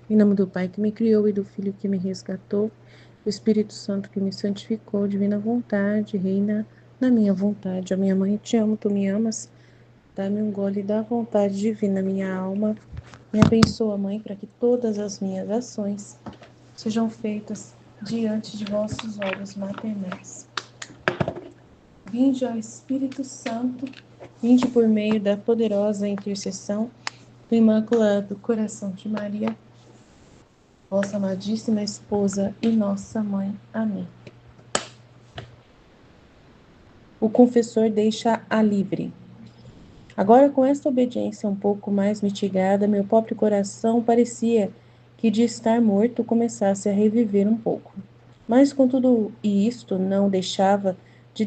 Em nome do Pai que me criou e do Filho que me resgatou, do Espírito Santo que me santificou, divina vontade, reina na minha vontade. A minha mãe, te amo, tu me amas. Dá-me um gole da vontade divina, minha alma. Me abençoa, Mãe, para que todas as minhas ações sejam feitas diante de vossos olhos maternais. Vinde ao Espírito Santo, vinde por meio da poderosa intercessão do Imaculado Coração de Maria, vossa amadíssima esposa e nossa mãe. Amém. O confessor deixa-a livre. Agora, com esta obediência um pouco mais mitigada, meu próprio coração parecia que de estar morto começasse a reviver um pouco. Mas contudo, isto não deixava de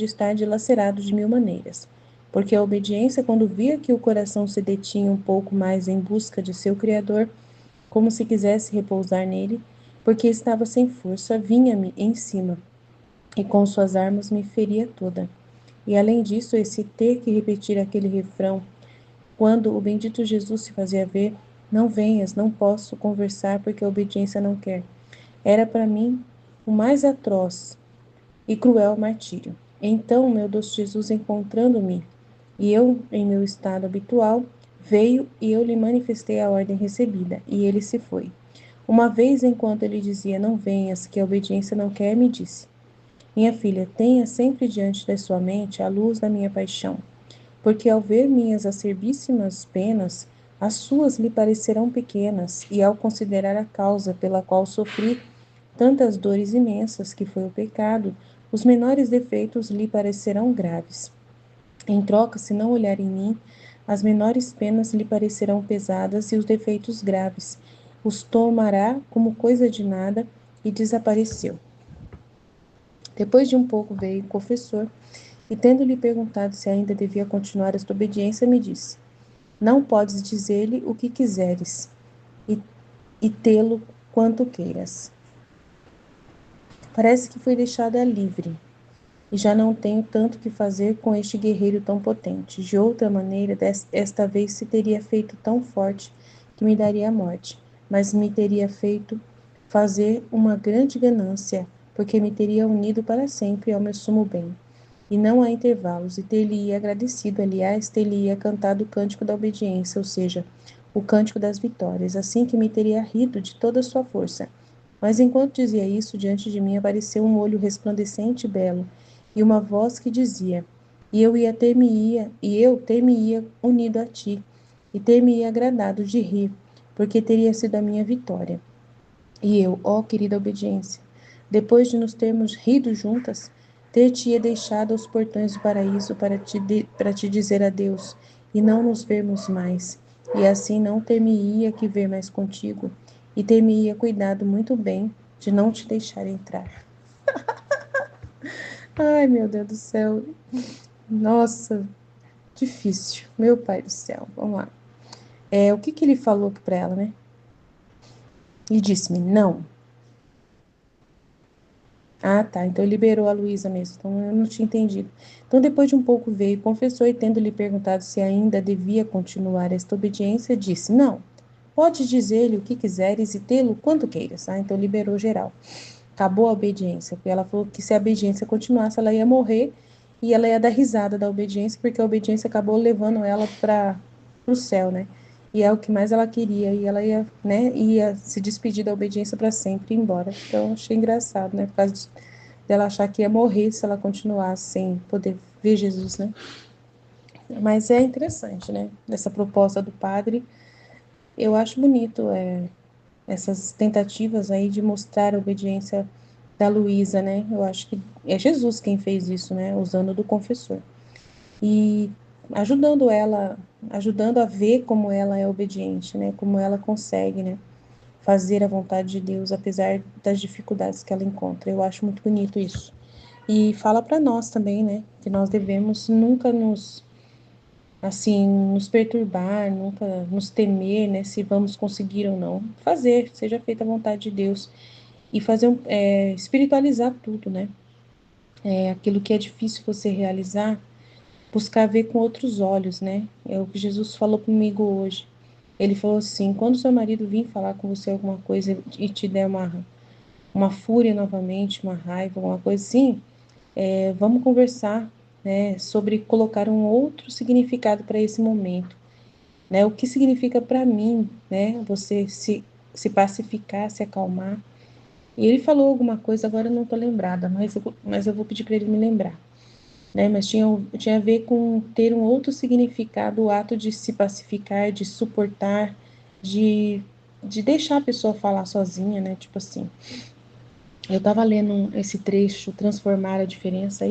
estar dilacerado de mil maneiras, porque a obediência, quando via que o coração se detinha um pouco mais em busca de seu Criador, como se quisesse repousar nele, porque estava sem força, vinha-me em cima, e com suas armas me feria toda. E além disso, esse ter que repetir aquele refrão, quando o bendito Jesus se fazia ver, não venhas, não posso conversar porque a obediência não quer. Era para mim o mais atroz e cruel martírio. Então, meu doce Jesus, encontrando-me, e eu em meu estado habitual, veio e eu lhe manifestei a ordem recebida, e ele se foi. Uma vez, enquanto ele dizia, não venhas, que a obediência não quer, me disse, minha filha, tenha sempre diante da sua mente a luz da minha paixão, porque ao ver minhas acerbíssimas penas, as suas lhe parecerão pequenas, e ao considerar a causa pela qual sofri tantas dores imensas, que foi o pecado, os menores defeitos lhe parecerão graves. Em troca, se não olhar em mim, as menores penas lhe parecerão pesadas e os defeitos graves. Os tomará como coisa de nada e desapareceu. Depois de um pouco veio o confessor e, tendo-lhe perguntado se ainda devia continuar esta obediência, me disse: não podes dizer-lhe o que quiseres e, e tê-lo quanto queiras. Parece que fui deixada livre e já não tenho tanto que fazer com este guerreiro tão potente. De outra maneira, esta vez se teria feito tão forte que me daria a morte, mas me teria feito fazer uma grande ganância, porque me teria unido para sempre ao meu sumo bem, e não há intervalos, e ter-lhe-ia agradecido, aliás, ter-lhe-ia cantado o cântico da obediência, ou seja, o cântico das vitórias, assim que me teria rido de toda a sua força. Mas enquanto dizia isso, diante de mim apareceu um olho resplandecente e belo, e uma voz que dizia, e eu ter-me-ia unido a ti, e ter-me-ia agradado de rir, porque teria sido a minha vitória. E eu, ó querida obediência, depois de nos termos rido juntas, ter-te-ia deixado aos portões do paraíso para te dizer adeus e não nos vermos mais. E assim não ter-me-ia que ver mais contigo, e ter-me-ia cuidado muito bem de não te deixar entrar. Ai, meu Deus do céu. Nossa, difícil. Meu pai do céu. Vamos lá. O que que ele falou aqui para ela, né? Ele disse-me, não. Ah, tá. Então liberou a Luísa mesmo. Então eu não tinha entendido. Então depois de um pouco veio, confessou e tendo-lhe perguntado se ainda devia continuar esta obediência, disse: não. Pode dizer-lhe o que quiseres e tê-lo quanto queiras. Ah, então liberou geral. Acabou a obediência. Porque ela falou que se a obediência continuasse, ela ia morrer e ela ia dar risada da obediência, porque a obediência acabou levando ela para o céu, né? E é o que mais ela queria, e ela ia, né, ia se despedir da obediência para sempre e ir embora. Então, achei engraçado, né, por causa dela achar que ia morrer se ela continuasse sem poder ver Jesus, né? Mas é interessante, né, essa proposta do padre. Eu acho bonito essas tentativas aí de mostrar a obediência da Luísa, né? Eu acho que é Jesus quem fez isso, né, usando do confessor. E ajudando ela, ajudando a ver como ela é obediente, né? Como ela consegue, né? Fazer a vontade de Deus, apesar das dificuldades que ela encontra. Eu acho muito bonito isso. E fala para nós também, né? Que nós devemos nunca nos perturbar, nunca nos temer, né? Se vamos conseguir ou não. Fazer, seja feita a vontade de Deus. E espiritualizar tudo, né? Aquilo que é difícil você realizar, buscar ver com outros olhos, né? É o que Jesus falou comigo hoje. Ele falou assim: quando seu marido vir falar com você alguma coisa e te der uma fúria novamente, uma raiva, alguma coisa assim, vamos conversar, né, sobre colocar um outro significado para esse momento, né? O que significa para mim, né? Você se pacificar, se acalmar. E ele falou alguma coisa, agora eu não estou lembrada, mas eu vou pedir para ele me lembrar, né? Mas tinha a ver com ter um outro significado, o ato de se pacificar, de suportar, de, de deixar a pessoa falar sozinha, né? Tipo assim, eu estava lendo esse trecho, Transformar a Diferença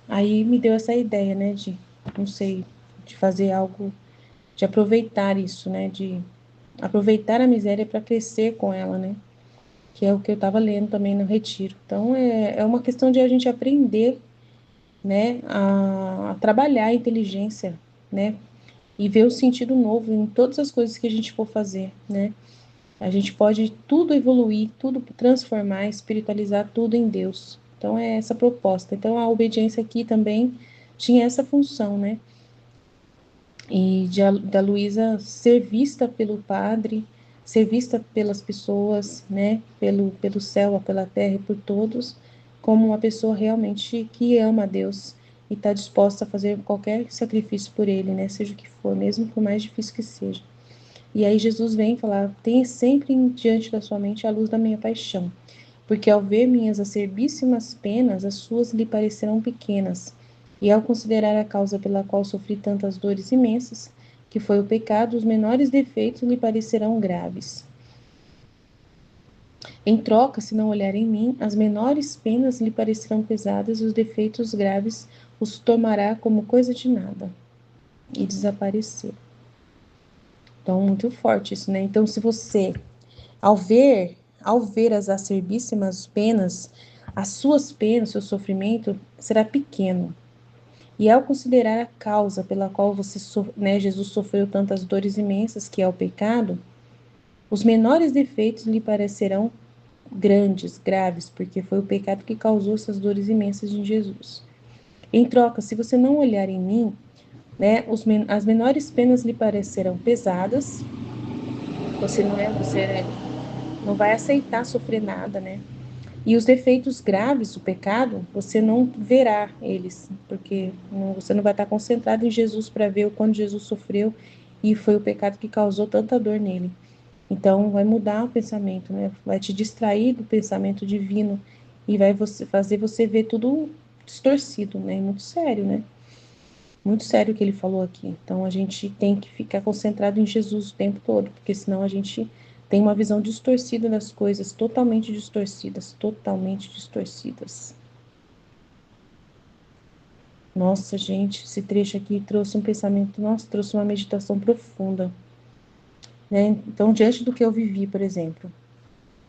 aí me deu essa ideia, né? De, não sei, de fazer algo, de aproveitar isso, né? De aproveitar a miséria para crescer com ela, né? Que é o que eu estava lendo também no retiro. Então, é uma questão de a gente aprender, né, a trabalhar a inteligência, né, e ver o sentido novo em todas as coisas que a gente for fazer, né. A gente pode tudo evoluir, tudo transformar, espiritualizar tudo em Deus. Então, é essa a proposta. Então, a obediência aqui também tinha essa função, né, e da Luísa ser vista pelo padre, ser vista pelas pessoas, né, pelo céu, pela terra e por todos, como uma pessoa realmente que ama a Deus e está disposta a fazer qualquer sacrifício por ele, né, seja o que for, mesmo por mais difícil que seja. E aí Jesus vem falar: tenha sempre diante da sua mente a luz da minha paixão, porque ao ver minhas acerbíssimas penas, as suas lhe parecerão pequenas, e ao considerar a causa pela qual sofri tantas dores imensas, que foi o pecado, os menores defeitos lhe parecerão graves. Em troca, se não olhar em mim, as menores penas lhe parecerão pesadas e os defeitos graves os tomará como coisa de nada e desaparecer. Então, muito forte isso, né? Então, se você, ao ver as acerbíssimas penas, as suas penas, seu sofrimento será pequeno. E ao considerar a causa pela qual né, Jesus sofreu tantas dores imensas, que é o pecado, os menores defeitos lhe parecerão grandes, graves, porque foi o pecado que causou essas dores imensas em Jesus. Em troca, se você não olhar em mim, né, as menores penas lhe parecerão pesadas, você não vai aceitar sofrer nada, né? E os defeitos graves, o pecado, você não verá eles, porque você não vai estar concentrado em Jesus para ver o quanto Jesus sofreu e foi o pecado que causou tanta dor nele. Então, vai mudar o pensamento, né? Vai te distrair do pensamento divino e vai fazer você ver tudo distorcido, né? Muito sério, né? Muito sério o que ele falou aqui. Então, a gente tem que ficar concentrado em Jesus o tempo todo, porque senão a gente tem uma visão distorcida das coisas, totalmente distorcidas, totalmente distorcidas. Nossa, gente, esse trecho aqui trouxe um pensamento, nossa, trouxe uma meditação profunda, né? Então, diante do que eu vivi, por exemplo,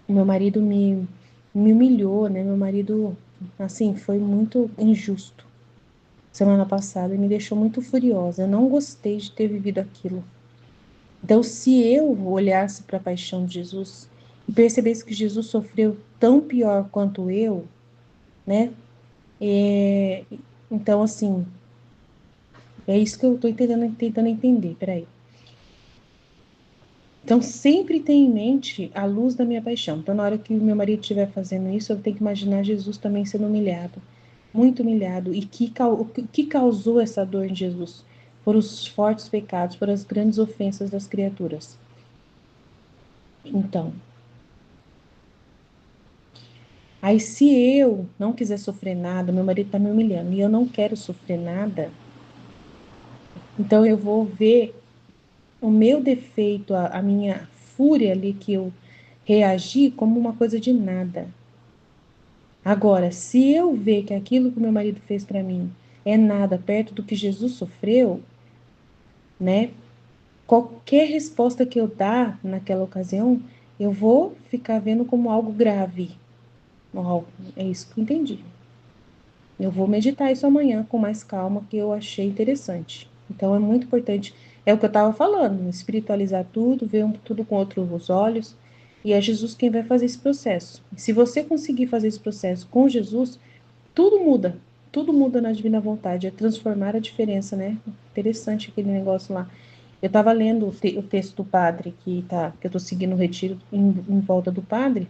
meu marido me humilhou, né? Meu marido, assim, foi muito injusto semana passada e me deixou muito furiosa. Eu não gostei de ter vivido aquilo. Então, se eu olhasse para a paixão de Jesus e percebesse que Jesus sofreu tão pior quanto eu, né? É, então, assim, é isso que eu estou tentando entender. Peraí. Então, sempre tem em mente a luz da minha paixão. Então, na hora que o meu marido estiver fazendo isso, eu tenho que imaginar Jesus também sendo humilhado, muito humilhado. E o que causou essa dor em Jesus? Foram os fortes pecados, foram as grandes ofensas das criaturas. Então, aí, se eu não quiser sofrer nada, meu marido está me humilhando e eu não quero sofrer nada, então eu vou ver o meu defeito, a minha fúria ali que eu reagi como uma coisa de nada. Agora, se eu ver que aquilo que meu marido fez para mim é nada perto do que Jesus sofreu, né? Qualquer resposta que eu dar naquela ocasião, eu vou ficar vendo como algo grave. Oh, é isso que eu entendi. Eu vou meditar isso amanhã com mais calma, que eu achei interessante. Então, é muito importante. É o que eu estava falando, espiritualizar tudo, ver tudo com outros olhos. E é Jesus quem vai fazer esse processo. Se você conseguir fazer esse processo com Jesus, tudo muda. tudo muda na divina vontade, é transformar a diferença, né? Interessante aquele negócio lá. Eu estava lendo o texto do padre, que eu estou seguindo o retiro em volta do padre,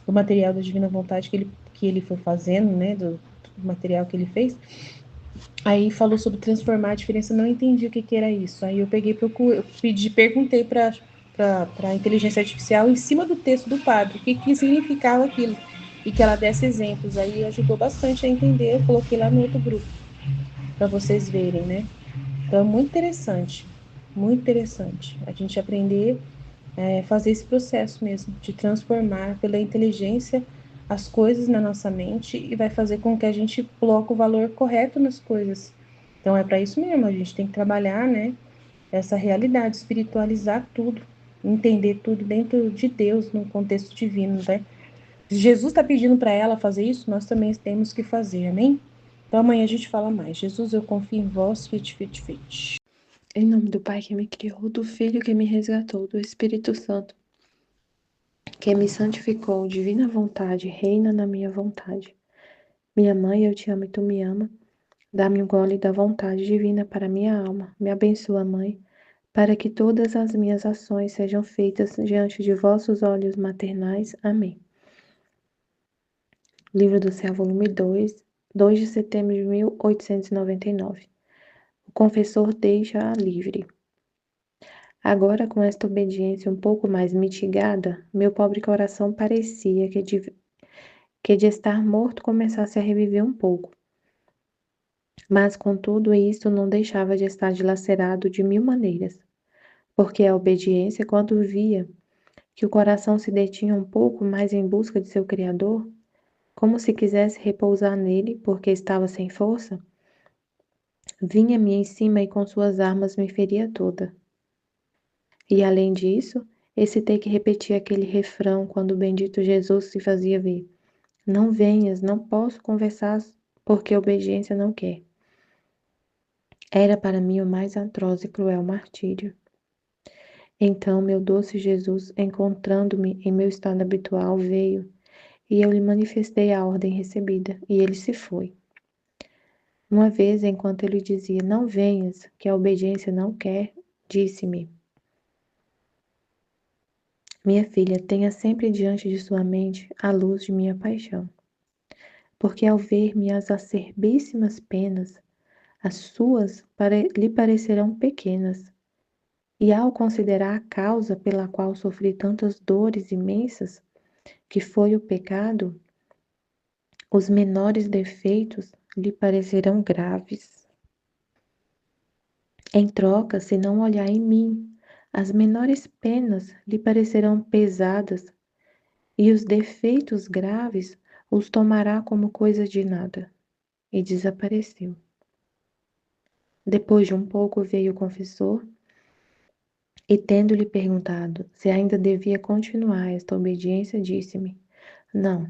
o material da divina vontade que ele foi fazendo, né? Do material que ele fez. Aí falou sobre transformar a diferença, não entendi o que, que era isso. Aí eu peguei, perguntei para a inteligência artificial em cima do texto do padre, o que, que significava aquilo, e que ela desse exemplos. Aí ajudou bastante a entender, eu coloquei lá no outro grupo, para vocês verem, né? Então, muito interessante a gente aprender fazer esse processo mesmo, de transformar pela inteligência as coisas na nossa mente e vai fazer com que a gente coloque o valor correto nas coisas. Então é para isso mesmo, a gente tem que trabalhar, né, essa realidade, espiritualizar tudo, entender tudo dentro de Deus, no contexto divino, né? Se Jesus está pedindo para ela fazer isso, nós também temos que fazer, amém? Então amanhã a gente fala mais. Jesus, eu confio em vós, fit, fit, fit. Em nome do Pai que me criou, do Filho que me resgatou, do Espírito Santo que me santificou, divina vontade, reina na minha vontade. Minha mãe, eu te amo e tu me ama. Dá-me um gole da vontade divina para minha alma. Me abençoa, Mãe, para que todas as minhas ações sejam feitas diante de vossos olhos maternais. Amém. Livro do Céu, volume 2, 2 de setembro de 1899. O confessor deixa-a livre. Agora, com esta obediência um pouco mais mitigada, meu pobre coração parecia que de estar morto começasse a reviver um pouco. Mas, contudo, isto não deixava de estar dilacerado de mil maneiras, porque a obediência, quando via que o coração se detinha um pouco mais em busca de seu Criador, como se quisesse repousar nele, porque estava sem força, vinha-me em cima e com suas armas me feria toda. E, além disso, esse ter que repetir aquele refrão quando o bendito Jesus se fazia ver. Não venhas, não posso conversar porque a obediência não quer. Era para mim o mais atroz e cruel martírio. Então, meu doce Jesus, encontrando-me em meu estado habitual, veio, e eu lhe manifestei a ordem recebida, e ele se foi. Uma vez, enquanto ele dizia, não venhas, que a obediência não quer, disse-me, minha filha, tenha sempre diante de sua mente a luz de minha paixão, porque ao ver minhas acerbíssimas penas, as suas lhe parecerão pequenas, e ao considerar a causa pela qual sofri tantas dores imensas, que foi o pecado, os menores defeitos lhe parecerão graves. Em troca, se não olhar em mim, as menores penas lhe parecerão pesadas, e os defeitos graves os tomará como coisa de nada. E desapareceu. Depois de um pouco veio o confessor, e tendo-lhe perguntado se ainda devia continuar esta obediência, disse-me: Não,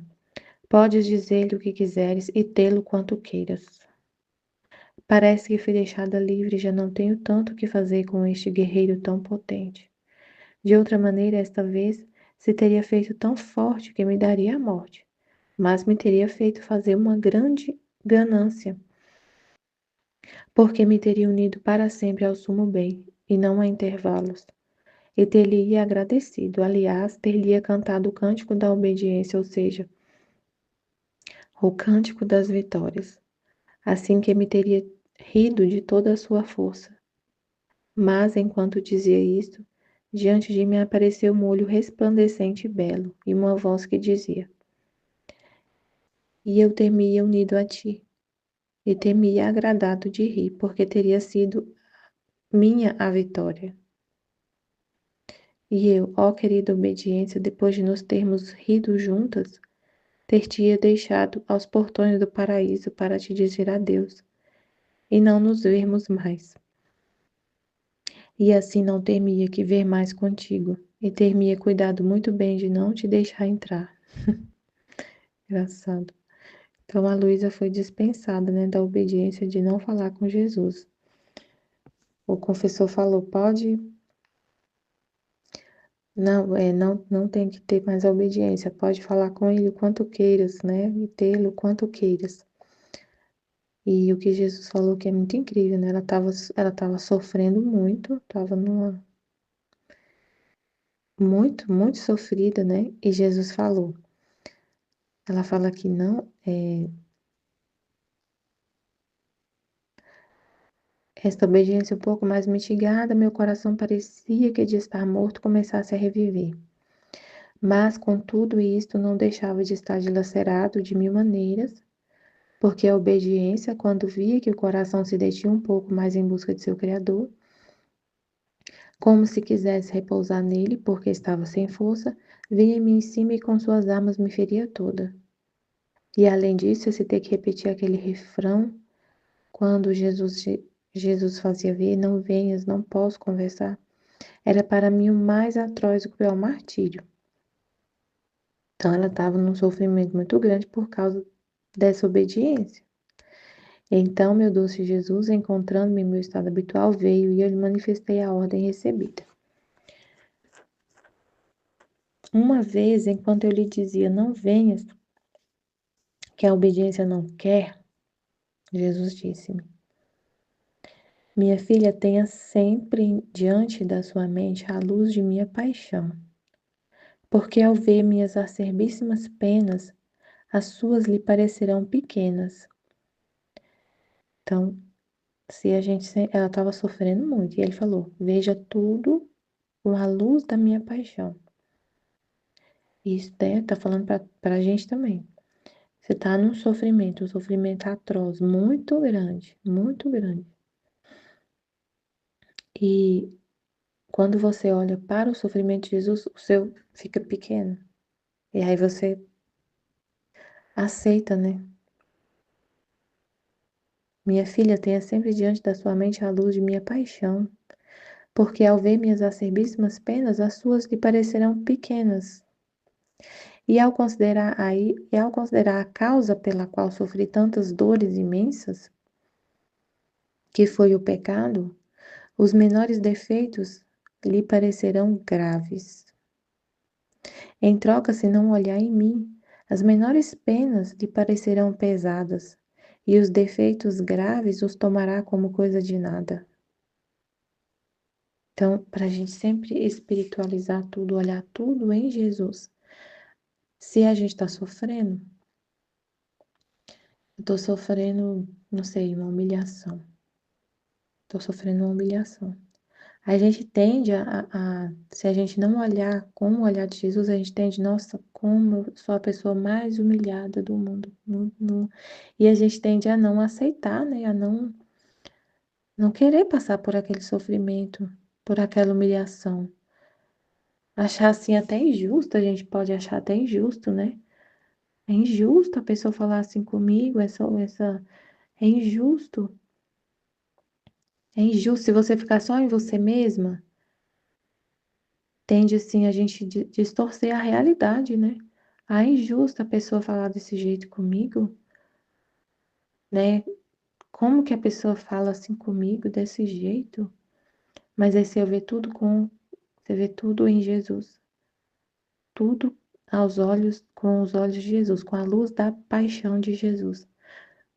podes dizer-lhe o que quiseres e tê-lo quanto queiras. Parece que fui deixada livre e já não tenho tanto que fazer com este guerreiro tão potente. De outra maneira, esta vez, se teria feito tão forte que me daria a morte, mas me teria feito fazer uma grande ganância, porque me teria unido para sempre ao sumo bem, e não a intervalos. E ter-lhe-ia agradecido, aliás, ter-lhe-ia cantado o cântico da obediência, ou seja, o cântico das vitórias, assim que me teria rido de toda a sua força. Mas, enquanto dizia isto, diante de mim apareceu um olho resplandecente e belo, e uma voz que dizia: E eu temia unido a ti, e temia agradado de rir, porque teria sido minha a vitória. E eu, ó querida obediência, depois de nos termos rido juntas, ter-te-ia deixado aos portões do paraíso para te dizer adeus, e não nos vermos mais. E assim não ter-me-ia que ver mais contigo, e ter-me-ia cuidado muito bem de não te deixar entrar. Engraçado. Então a Luísa foi dispensada, né, da obediência de não falar com Jesus. O confessor falou, pode, não tem que ter mais a obediência, pode falar com ele o quanto queiras, né, e tê-lo o quanto queiras. E o que Jesus falou que é muito incrível, né? Ela tava sofrendo muito, estava numa muito sofrida, né? E Jesus falou. Ela fala que não, esta obediência um pouco mais mitigada, meu coração parecia que de estar morto começasse a reviver. Mas com tudo isto não deixava de estar dilacerado de mil maneiras, porque a obediência, quando via que o coração se detinha um pouco mais em busca de seu Criador, como se quisesse repousar nele, porque estava sem força, vinha-me em cima e com suas armas me feria toda. E além disso, esse ter que repetir aquele refrão, quando Jesus fazia ver, não venhas, não posso conversar, era para mim o mais atroz e cruel martírio. Então ela estava num sofrimento muito grande por causa dessa obediência. Então, meu doce Jesus, encontrando-me em meu estado habitual, veio e eu lhe manifestei a ordem recebida. Uma vez, enquanto eu lhe dizia, não venhas, que a obediência não quer, Jesus disse-me: minha filha, tenha sempre diante da sua mente a luz de minha paixão, porque ao ver minhas acerbíssimas penas, as suas lhe parecerão pequenas. Então, se a gente, ela estava sofrendo muito, e ele falou: veja tudo com a luz da minha paixão. Isso, né, tá falando para a gente também. Você tá num sofrimento, um sofrimento atroz, muito grande, muito grande. E quando você olha para o sofrimento de Jesus, o seu fica pequeno. E aí você aceita, né? Minha filha, tenha sempre diante da sua mente a luz de minha paixão, porque ao ver minhas acerbíssimas penas, as suas lhe parecerão pequenas. E ao considerar a causa pela qual sofri tantas dores imensas, que foi o pecado, os menores defeitos lhe parecerão graves. Em troca, se não olhar em mim, as menores penas lhe parecerão pesadas, e os defeitos graves os tomará como coisa de nada. Então, para a gente sempre espiritualizar tudo, olhar tudo em Jesus. Se a gente está sofrendo, eu estou sofrendo, não sei, uma humilhação. Estou sofrendo uma humilhação. A gente tende se a gente não olhar com o olhar de Jesus, a gente tende, nossa, como eu sou a pessoa mais humilhada do mundo. E a gente tende a não aceitar, né? A não querer passar por aquele sofrimento, por aquela humilhação. Achar assim até injusto, a gente pode achar até injusto, né? É injusto a pessoa falar assim comigo, é injusto. É injusto se você ficar só em você mesma, tende assim a gente distorcer a realidade, né? Ah, é injusto a pessoa falar desse jeito comigo, né? Como que a pessoa fala assim comigo desse jeito? Mas aí você vê tudo em Jesus, tudo com os olhos de Jesus, com a luz da paixão de Jesus.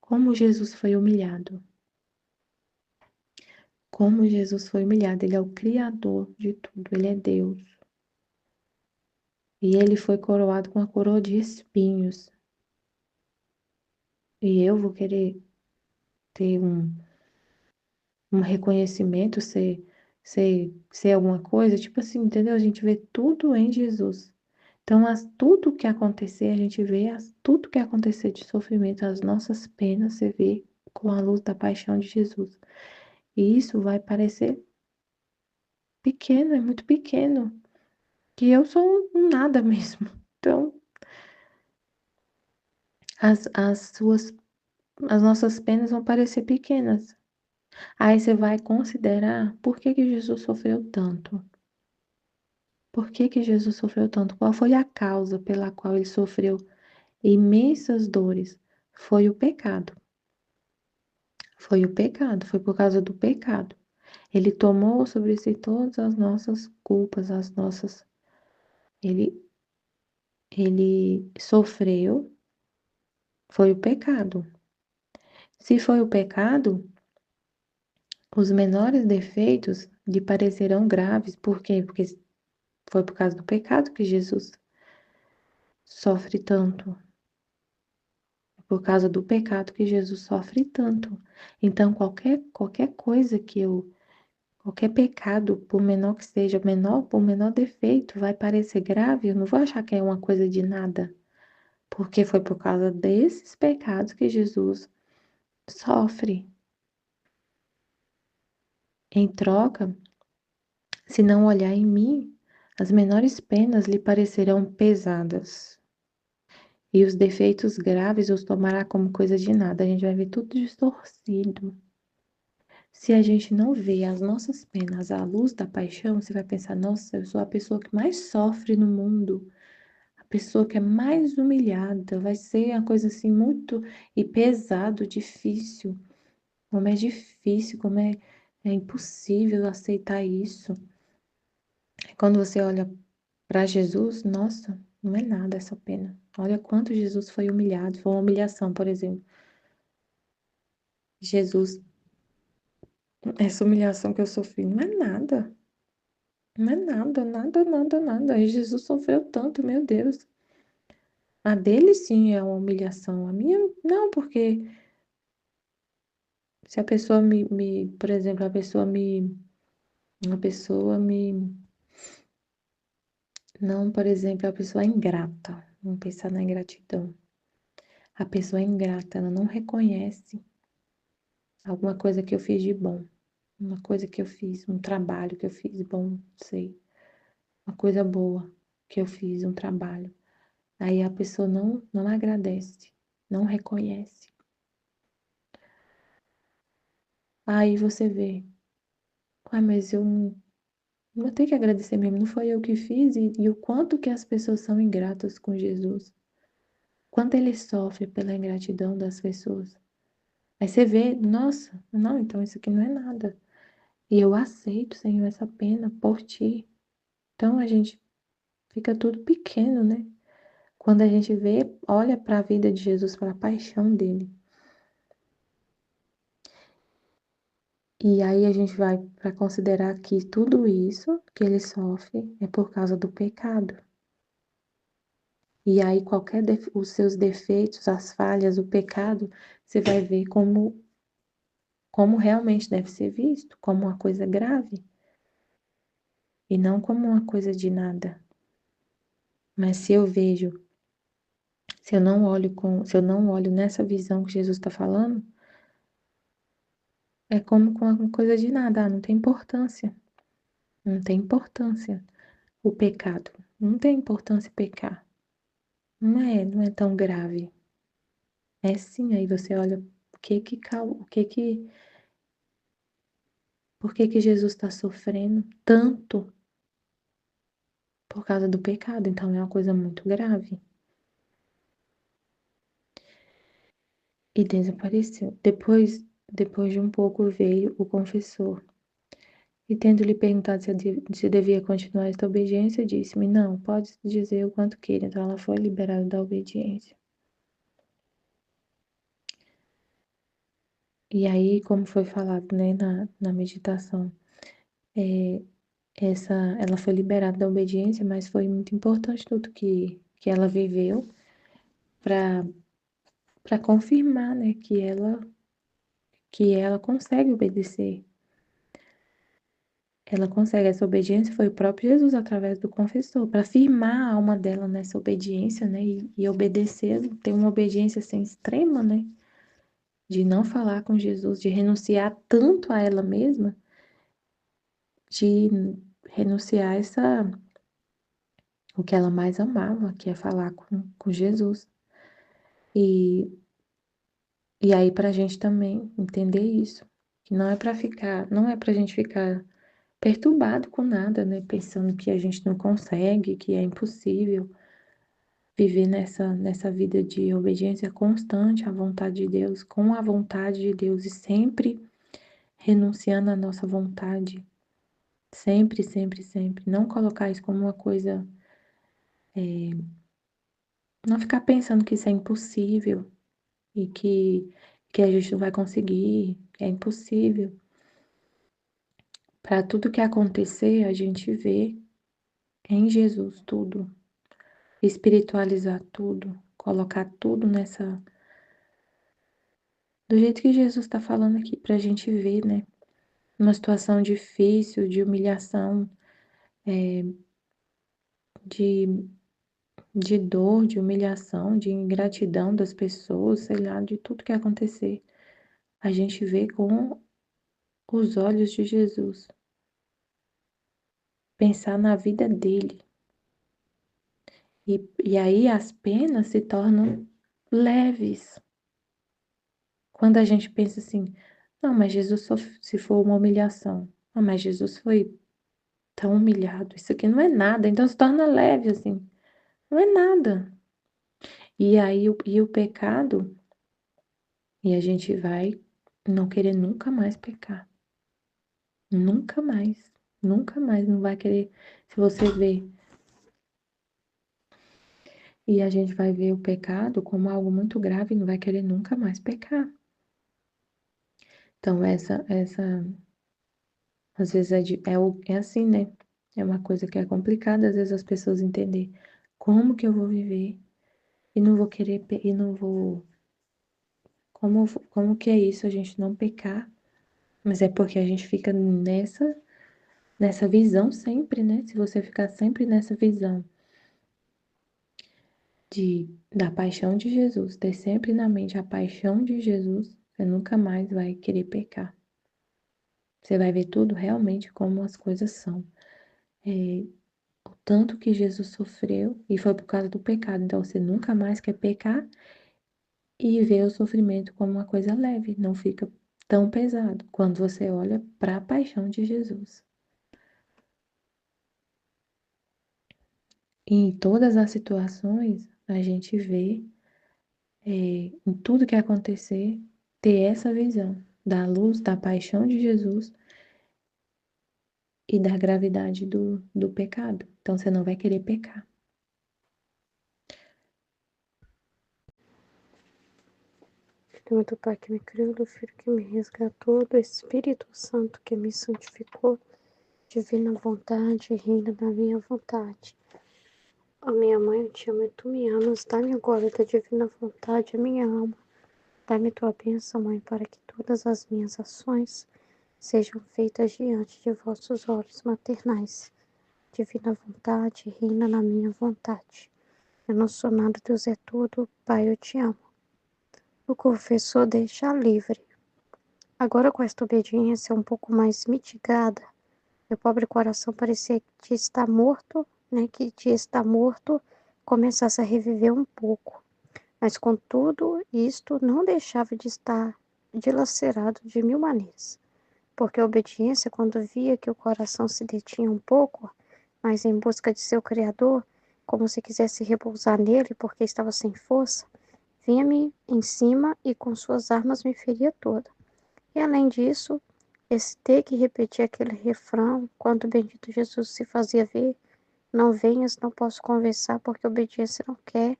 Como Jesus foi humilhado. Como Jesus foi humilhado. Ele é o Criador de tudo, ele é Deus. E ele foi coroado com a coroa de espinhos. E eu vou querer ter um reconhecimento, ser alguma coisa, tipo assim, entendeu? A gente vê tudo em Jesus. Então, tudo que acontecer, a gente vê tudo que acontecer de sofrimento, as nossas penas, você vê com a luz da paixão de Jesus. E isso vai parecer pequeno, é muito pequeno, que eu sou um nada mesmo. Então, as suas, as nossas penas vão parecer pequenas. Aí você vai considerar por que que Jesus sofreu tanto. Por que que Jesus sofreu tanto? Qual foi a causa pela qual ele sofreu imensas dores? Foi o pecado. Foi o pecado, foi por causa do pecado. Ele tomou sobre si todas as nossas culpas, ele ele sofreu, foi o pecado. Se foi o pecado, os menores defeitos lhe parecerão graves. Por quê? Porque foi por causa do pecado que Jesus sofre tanto. Por causa do pecado que Jesus sofre tanto. Então, qualquer coisa qualquer pecado, por menor que seja, por menor defeito, vai parecer grave. Eu não vou achar que é uma coisa de nada, porque foi por causa desses pecados que Jesus sofre. Em troca, se não olhar em mim, as menores penas lhe parecerão pesadas. E os defeitos graves os tomará como coisa de nada. A gente vai ver tudo distorcido. Se a gente não vê as nossas penas à luz da paixão, você vai pensar: nossa, eu sou a pessoa que mais sofre no mundo, a pessoa que é mais humilhada. Vai ser uma coisa assim muito e pesado, difícil. Como é difícil, é impossível aceitar isso. Quando você olha para Jesus, nossa, não é nada essa pena. Olha quanto Jesus foi humilhado. Foi uma humilhação, por exemplo. Jesus, essa humilhação que eu sofri não é nada. Não é nada, nada, nada, nada. E Jesus sofreu tanto, meu Deus. A dele sim é uma humilhação. A minha, não, porque se a pessoa por exemplo, uma pessoa me, não, por exemplo, a pessoa é ingrata. Vamos pensar na ingratidão. A pessoa é ingrata, ela não reconhece alguma coisa que eu fiz de bom. Uma coisa que eu fiz, um trabalho que eu fiz bom, sei. Uma coisa boa que eu fiz, um trabalho. Aí a pessoa não agradece, não reconhece. Aí você vê, mas eu tenho que agradecer mesmo, não foi eu que fiz, e o quanto que as pessoas são ingratas com Jesus. Quanto ele sofre pela ingratidão das pessoas. Aí você vê, nossa, não, então isso aqui não é nada. E eu aceito, Senhor, essa pena por ti. Então a gente fica tudo pequeno, né? Quando a gente vê, olha para a vida de Jesus, para a paixão dele. E aí a gente vai para considerar que tudo isso que ele sofre é por causa do pecado. E aí os seus defeitos, as falhas, o pecado, você vai ver como realmente deve ser visto, como uma coisa grave e não como uma coisa de nada. Mas se eu vejo, se eu não olho nessa visão que Jesus está falando, é como com uma coisa de nada, não tem importância. Não tem importância o pecado. Não tem importância pecar. Não é tão grave. É sim, aí você olha por que que Jesus está sofrendo tanto por causa do pecado? Então é uma coisa muito grave. E desapareceu. Depois de um pouco veio o confessor. E tendo-lhe perguntado se devia continuar esta obediência, disse-me: não, pode dizer o quanto queira. Então ela foi liberada da obediência. E aí, como foi falado, né, na meditação, é, ela foi liberada da obediência, mas foi muito importante tudo que ela viveu para confirmar, né, que ela consegue obedecer. Ela consegue. Essa obediência foi o próprio Jesus através do confessor, para firmar a alma dela nessa obediência, né, e obedecer, ter uma obediência assim extrema, né, de não falar com Jesus, de renunciar tanto a ela mesma, de renunciar o que ela mais amava, que é falar com Jesus. E, e aí para a gente também entender isso, que não é pra gente ficar perturbado com nada, né? Pensando que a gente não consegue, que é impossível viver nessa vida de obediência constante à vontade de Deus, com a vontade de Deus e sempre renunciando à nossa vontade. Sempre, sempre, sempre. Não colocar isso como uma coisa, não ficar pensando que isso é impossível e que que a gente não vai conseguir, que é impossível. Para tudo que acontecer, a gente vê em Jesus tudo, espiritualizar tudo, colocar tudo do jeito que Jesus está falando aqui, para a gente ver, né? Uma situação difícil, de humilhação, de, de dor, de humilhação, de ingratidão das pessoas, sei lá, de tudo que acontecer. A gente vê com os olhos de Jesus. Pensar na vida dele. E aí as penas se tornam leves. Quando a gente pensa assim, não, mas Jesus só se for uma humilhação. Não, mas Jesus foi tão humilhado. Isso aqui não é nada. Então se torna leve assim. Não é nada. E aí o pecado, e a gente vai não querer nunca mais pecar. Nunca mais. Nunca mais não vai querer. Se você vê. E a gente vai ver o pecado como algo muito grave e não vai querer nunca mais pecar. Então, às vezes é assim, né? É uma coisa que é complicada, às vezes as pessoas entender como que eu vou viver e não vou querer, e não vou, como que é isso, a gente não pecar, mas é porque a gente fica nessa visão sempre, né? Se você ficar sempre nessa visão da paixão de Jesus, ter sempre na mente a paixão de Jesus, você nunca mais vai querer pecar. Você vai ver tudo realmente como as coisas são. O tanto que Jesus sofreu e foi por causa do pecado. Então você nunca mais quer pecar e vê o sofrimento como uma coisa leve, não fica tão pesado quando você olha para a paixão de Jesus. E em todas as situações, a gente vê, em tudo que acontecer, ter essa visão da luz, da paixão de Jesus e da gravidade do pecado. Então você não vai querer pecar. Filho do Pai que me criou, do Filho que me resgatou, do Espírito Santo que me santificou, divina vontade, reina da minha vontade. Ó minha mãe, eu te amo e tu me amas, dá-me agora da divina vontade a minha alma. Dá-me tua bênção, Mãe, para que todas as minhas ações sejam feitas diante de vossos olhos maternais. Divina vontade, reina na minha vontade. Eu não sou nada, Deus é tudo, Pai, eu te amo. O confessor deixa livre. Agora, com esta obediência um pouco mais mitigada, meu pobre coração parecia que está morto, né? Que está morto, começasse a reviver um pouco. Mas, contudo, isto não deixava de estar dilacerado de mil maneiras. Porque a obediência, quando via que o coração se detinha um pouco, mas em busca de seu Criador, como se quisesse repousar nele porque estava sem força, vinha-me em cima e com suas armas me feria toda. E além disso, esse ter que repetir aquele refrão, quando o bendito Jesus se fazia ver, não venhas, não posso conversar porque a obediência não quer,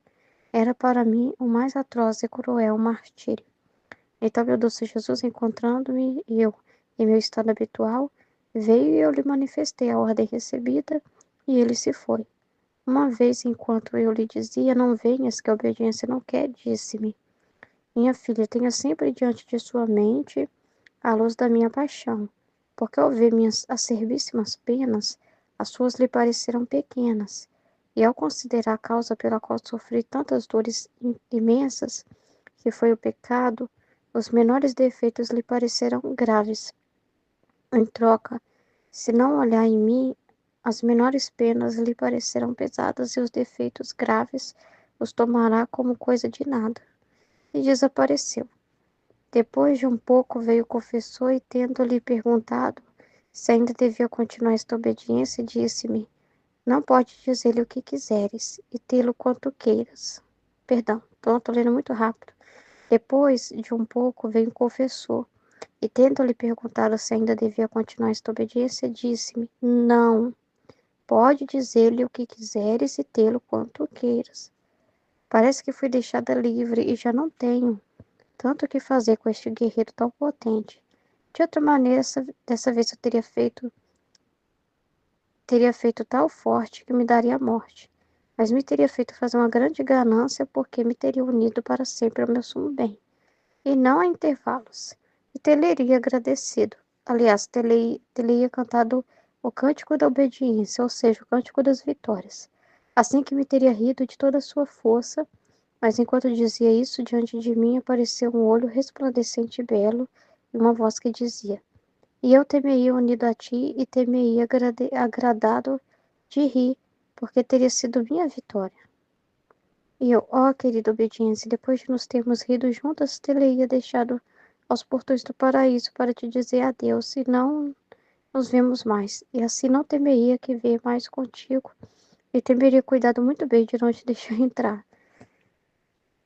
era para mim o mais atroz e cruel martírio. Então, meu doce Jesus, encontrando-me, eu, em meu estado habitual, veio e eu lhe manifestei a ordem recebida, e ele se foi. Uma vez, enquanto eu lhe dizia, não venhas, que a obediência não quer, disse-me, minha filha, tenha sempre diante de sua mente a luz da minha paixão, porque ao ver minhas acervíssimas penas, as suas lhe pareceram pequenas, e ao considerar a causa pela qual sofri tantas dores imensas, que foi o pecado, os menores defeitos lhe parecerão graves. Em troca, se não olhar em mim, as menores penas lhe parecerão pesadas e os defeitos graves os tomará como coisa de nada. E desapareceu. Depois de um pouco veio o confessor e, tendo-lhe perguntado se ainda devia continuar esta obediência, disse-me, não pode dizer-lhe o que quiseres e tê-lo quanto queiras. Perdão, estou lendo muito rápido. Depois de um pouco veio o confessor e, tendo-lhe perguntado se ainda devia continuar esta obediência, disse-me, não, pode dizer-lhe o que quiseres e tê-lo quanto queiras. Parece que fui deixada livre e já não tenho tanto o que fazer com este guerreiro tão potente. De outra maneira, dessa vez eu teria feito tal forte que me daria a morte, mas me teria feito fazer uma grande ganância porque me teria unido para sempre ao meu sumo bem, e não a intervalos, e teria agradecido. Aliás, teria cantado o cântico da obediência, ou seja, o cântico das vitórias. Assim que me teria rido de toda a sua força, mas enquanto dizia isso, diante de mim apareceu um olho resplandecente e belo, e uma voz que dizia: E eu temeria unido a ti, e temeria agradado de rir, porque teria sido minha vitória. E eu, querida obediência, depois de nos termos rido juntas, teria deixado aos portões do paraíso para te dizer adeus, e não nos vemos mais. E assim não temeria que ver mais contigo, e temeria cuidado muito bem de não te deixar entrar.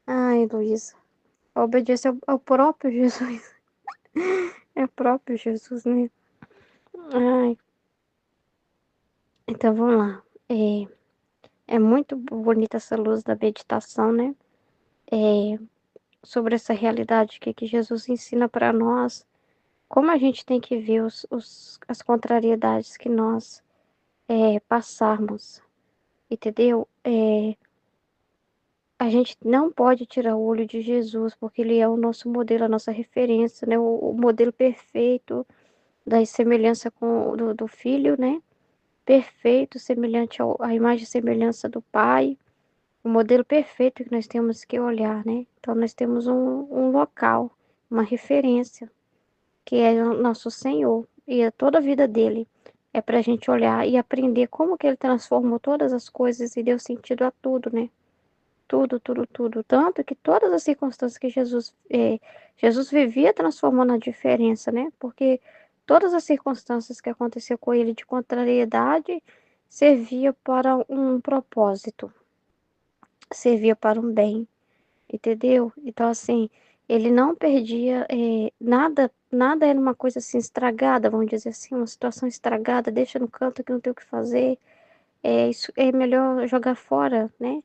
Ai, Luísa, a obediência é o próprio Jesus. É o próprio Jesus, né? Ai, então vamos lá. É muito bonita essa luz da meditação, né? Sobre essa realidade que Jesus ensina para nós, como a gente tem que ver as contrariedades que nós passarmos, entendeu? A gente não pode tirar o olho de Jesus, porque ele é o nosso modelo, a nossa referência, né? O modelo perfeito da semelhança do Filho, né? Perfeito, semelhante à imagem e semelhança do Pai. O modelo perfeito que nós temos que olhar, né? Então, nós temos um local, uma referência, que é o nosso Senhor, e toda a vida dele é para a gente olhar e aprender como que ele transformou todas as coisas e deu sentido a tudo, né? Tudo, tudo, tudo. Tanto que todas as circunstâncias que Jesus vivia transformando a diferença, né? Porque todas as circunstâncias que aconteceu com ele de contrariedade servia para um propósito, servia para um bem, entendeu? Então, assim, ele não perdia nada era uma coisa assim estragada, vamos dizer assim, uma situação estragada, deixa no canto que não tem o que fazer, isso é melhor jogar fora, né?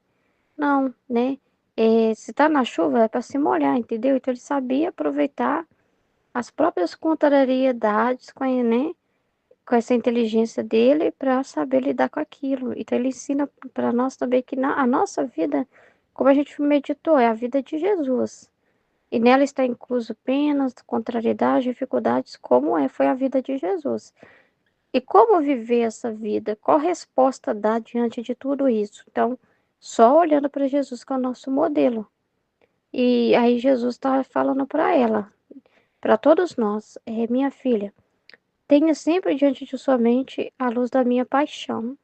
Não, né? Se tá na chuva é para se molhar, entendeu? Então ele sabia aproveitar as próprias contrariedades né? Com essa inteligência dele para saber lidar com aquilo. Então ele ensina para nós também que a nossa vida, como a gente meditou, é a vida de Jesus. E nela está incluso penas, contrariedades, dificuldades, como foi a vida de Jesus. E como viver essa vida? Qual resposta dar diante de tudo isso? Então, só olhando para Jesus, que é o nosso modelo. E aí Jesus está falando para ela, para todos nós, minha filha, tenha sempre diante de sua mente a luz da minha paixão,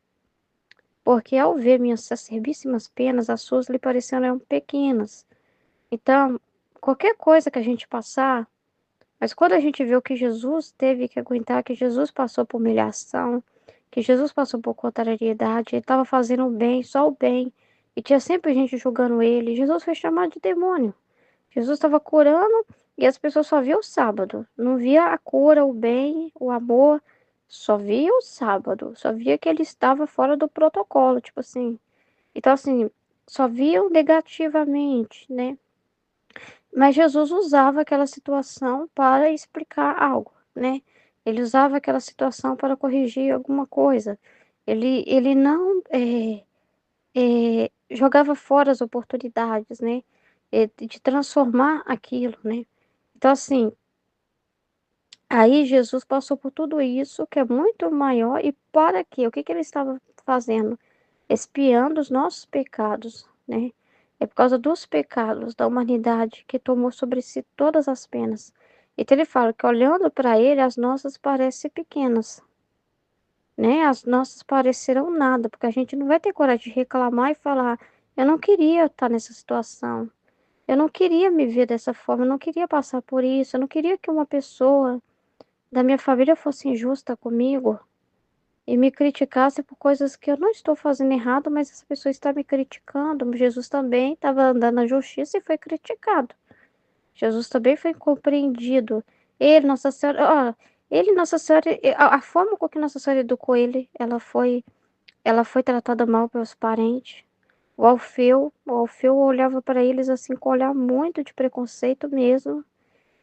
porque ao ver minhas acerbíssimas penas, as suas lhe pareceram pequenas. Então, qualquer coisa que a gente passar, mas quando a gente vê o que Jesus teve que aguentar, que Jesus passou por humilhação, que Jesus passou por contrariedade, ele estava fazendo o bem, só o bem, e tinha sempre gente julgando ele. Jesus foi chamado de demônio. Jesus estava curando e as pessoas só viam o sábado. Não via a cura, o bem, o amor. Só via o sábado. Só via que ele estava fora do protocolo, tipo assim. Então, assim, só viam negativamente, né? Mas Jesus usava aquela situação para explicar algo, né? Ele usava aquela situação para corrigir alguma coisa. Ele não jogava fora as oportunidades, né? De transformar aquilo, né? Então, assim, aí Jesus passou por tudo isso, que é muito maior, e para quê? O que que ele estava fazendo? Expiando os nossos pecados, né? É por causa dos pecados da humanidade que tomou sobre si todas as penas. Então ele fala que olhando para ele, as nossas parecem pequenas, né? As nossas parecerão nada, porque a gente não vai ter coragem de reclamar e falar: eu não queria estar nessa situação, eu não queria me ver dessa forma, eu não queria passar por isso, eu não queria que uma pessoa da minha família fosse injusta comigo e me criticasse por coisas que eu não estou fazendo errado, mas essa pessoa está me criticando. Jesus também estava andando na justiça e foi criticado. Jesus também foi incompreendido. Ele, Nossa Senhora, ele, Nossa Senhora, a forma com que Nossa Senhora educou ele, ela foi tratada mal pelos parentes. O Alfeu olhava para eles assim com um olhar muito de preconceito mesmo.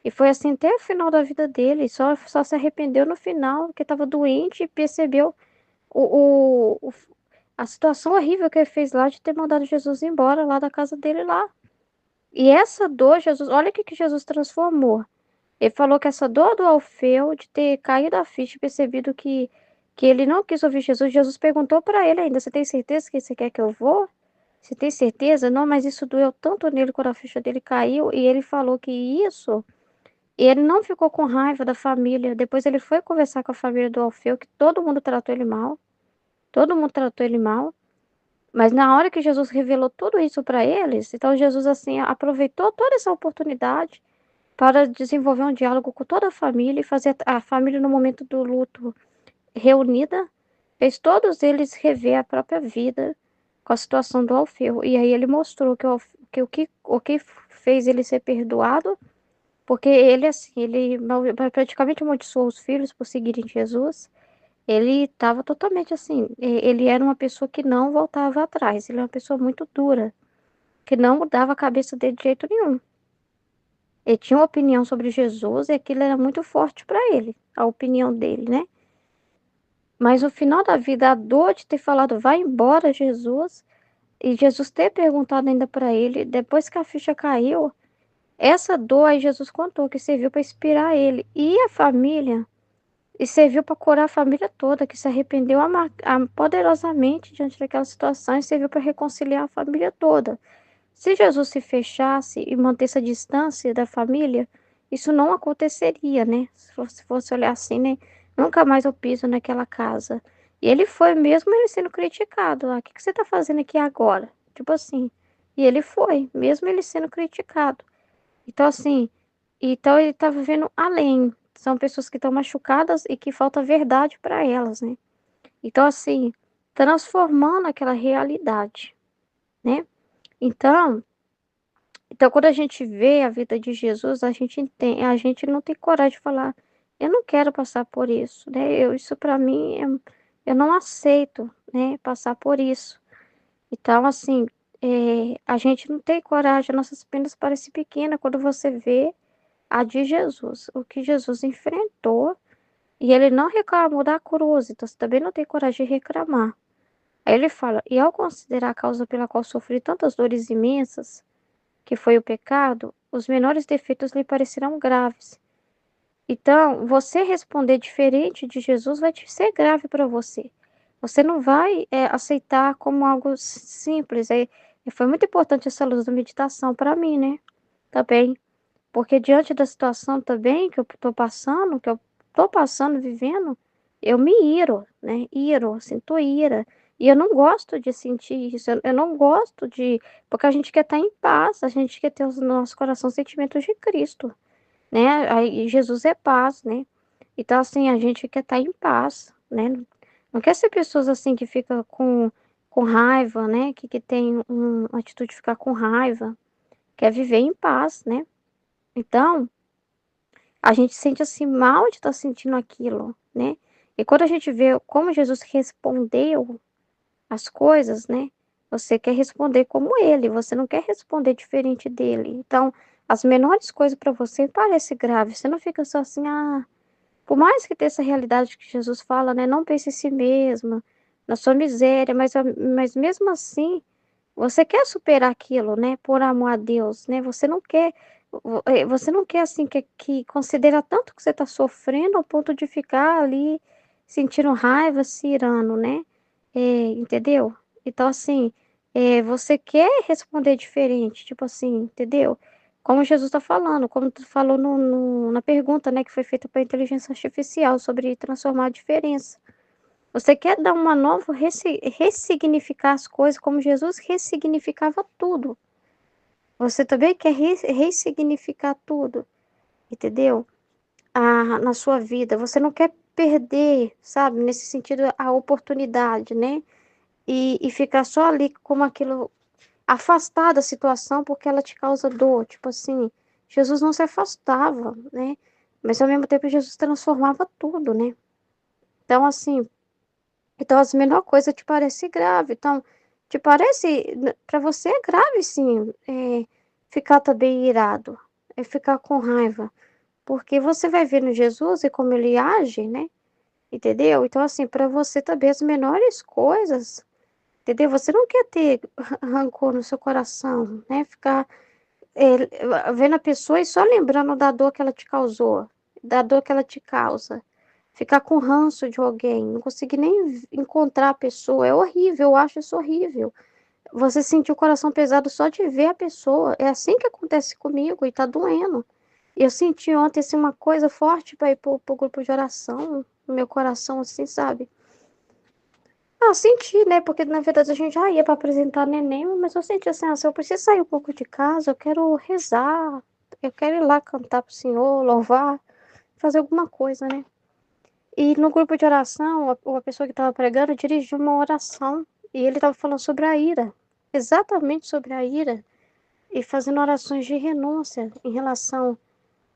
E foi assim até o final da vida dele. Só se arrependeu no final, porque estava doente e percebeu a situação horrível que ele fez lá de ter mandado Jesus embora lá da casa dele lá. E essa dor, Jesus, olha o que Jesus transformou. Ele falou que essa dor do Alfeu, de ter caído a ficha e percebido que ele não quis ouvir Jesus, Jesus perguntou para ele ainda: Você tem certeza que você quer que eu vou? Você tem certeza? Não, mas isso doeu tanto nele quando a ficha dele caiu. E ele falou que isso. Ele não ficou com raiva da família. Depois ele foi conversar com a família do Alfeu, que todo mundo tratou ele mal. Todo mundo tratou ele mal. Mas na hora que Jesus revelou tudo isso para eles, então Jesus assim aproveitou toda essa oportunidade para desenvolver um diálogo com toda a família e fazer a família no momento do luto reunida, fez todos eles rever a própria vida com a situação do Alfeu. E aí ele mostrou que o que fez ele ser perdoado, porque ele assim, ele praticamente amaldiçoou os filhos por seguirem Jesus. Ele estava totalmente assim, ele era uma pessoa que não voltava atrás, ele é uma pessoa muito dura, que não mudava a cabeça dele de jeito nenhum. Ele tinha uma opinião sobre Jesus e aquilo era muito forte para ele, a opinião dele, né? Mas no final da vida, a dor de ter falado, vai embora, Jesus, e Jesus ter perguntado ainda para ele, depois que a ficha caiu, essa dor aí Jesus contou que serviu para inspirar ele e a família, e serviu para curar a família toda, que se arrependeu poderosamente diante daquela situação e serviu para reconciliar a família toda. Se Jesus se fechasse e mantesse a distância da família, isso não aconteceria, né? Se fosse olhar assim, né? Nunca mais eu piso naquela casa. E ele foi, mesmo ele sendo criticado. Ah, o que que você tá fazendo aqui agora? Tipo assim. E ele foi, mesmo ele sendo criticado. Então, assim, então ele tá vivendo além. São pessoas que estão machucadas e que falta verdade para elas, né? Então, assim, transformando aquela realidade, né? Então, então, quando a gente vê a vida de Jesus, a gente não tem coragem de falar, eu não quero passar por isso, né? Isso para mim, eu não aceito, né, passar por isso. Então, assim, a gente não tem coragem, nossas penas parecem pequenas quando você vê a de Jesus, o que Jesus enfrentou, e ele não reclamou da cruz, então você também não tem coragem de reclamar. Aí ele fala, e ao considerar a causa pela qual sofri tantas dores imensas, que foi o pecado, os menores defeitos lhe parecerão graves. Então, você responder diferente de Jesus vai te ser grave para você. Você não vai aceitar como algo simples. E foi muito importante essa luz da meditação para mim, né? Também. Porque diante da situação também que eu estou passando, que eu estou passando, vivendo, eu me iro, né? Sinto ira. E eu não gosto de sentir isso, eu não gosto de. Porque a gente quer estar em paz, a gente quer ter no nosso coração sentimentos de Cristo, né? Aí Jesus é paz, né? Então, assim, a gente quer estar em paz, né? Não quer ser pessoas assim que ficam com raiva, né? Que tem uma atitude de ficar com raiva, quer viver em paz, né? Então, a gente sente assim mal de estar sentindo aquilo, né? E quando a gente vê como Jesus respondeu as coisas, né? Você quer responder como ele, você não quer responder diferente dele. Então, as menores coisas para você parecem graves. Você não fica só assim, por mais que tenha essa realidade que Jesus fala, né? Não pense em si mesma, na sua miséria, mas mesmo assim, você quer superar aquilo, né? Por amor a Deus, né? Você não quer assim que considera tanto que você está sofrendo ao ponto de ficar ali sentindo raiva, se irando, né? Entendeu? Então, assim, você quer responder diferente, tipo assim, entendeu? Como Jesus está falando, como tu falou na pergunta, né, que foi feita para a inteligência artificial sobre transformar a diferença. Você quer dar uma nova, ressignificar as coisas como Jesus ressignificava tudo. Você também quer ressignificar tudo, entendeu? Na sua vida. Você não quer perder, sabe, nesse sentido, a oportunidade, né? E ficar só ali como aquilo, afastar da situação porque ela te causa dor. Tipo assim, Jesus não se afastava, né? Mas ao mesmo tempo Jesus transformava tudo, né? Então, assim, então as menor coisa te parece grave. Então, Te parece, para você é grave sim, ficar também irado, ficar com raiva, porque você vai vendo Jesus e como ele age, né, entendeu? Então assim, para você também as menores coisas, entendeu? Você não quer ter rancor no seu coração, né, ficar, vendo a pessoa e só lembrando da dor que ela te causou, da dor que ela te causa. Ficar com ranço de alguém, não conseguir nem encontrar a pessoa, é horrível, eu acho isso horrível. Você sentir o coração pesado só de ver a pessoa. É assim que acontece comigo e tá doendo. E eu senti ontem, assim, uma coisa forte para ir pro grupo de oração, no meu coração, assim, sabe? Ah, senti, né? Porque na verdade a gente já ia para apresentar neném, mas eu senti assim, se eu preciso sair um pouco de casa, eu quero rezar, eu quero ir lá cantar pro Senhor, louvar, fazer alguma coisa, né? E no grupo de oração, a pessoa que estava pregando dirigiu uma oração e ele estava falando sobre a ira, exatamente sobre a ira, e fazendo orações de renúncia em relação